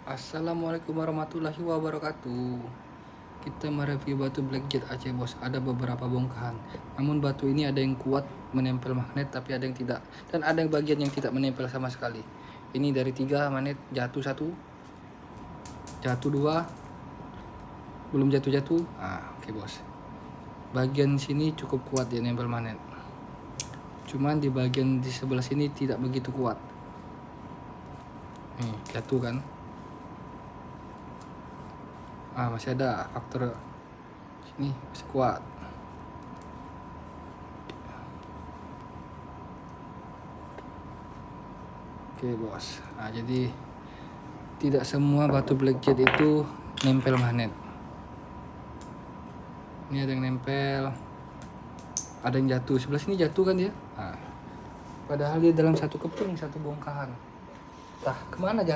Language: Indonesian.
Assalamualaikum warahmatullahi wabarakatuh. Kita mereview batu blackjet Aceh bos. Ada beberapa bongkahan. Namun batu ini ada yang kuat menempel magnet, tapi ada yang tidak. Dan ada yang bagian yang tidak menempel sama sekali. Ini dari 3 magnet jatuh 1, jatuh 2, belum jatuh-jatuh. Oke bos. Bagian sini cukup kuat dia nempel magnet. Cuman di bagian di sebelah sini tidak begitu kuat. Nih, jatuh kan? Masih ada faktor sini masih kuat. Oke bos. Jadi tidak semua batu blackjet itu nempel magnet. Ini ada yang nempel, ada yang jatuh. Sebelah sini jatuh kan dia. Padahal dia dalam satu keping, satu bongkahan. Kemana jatuh?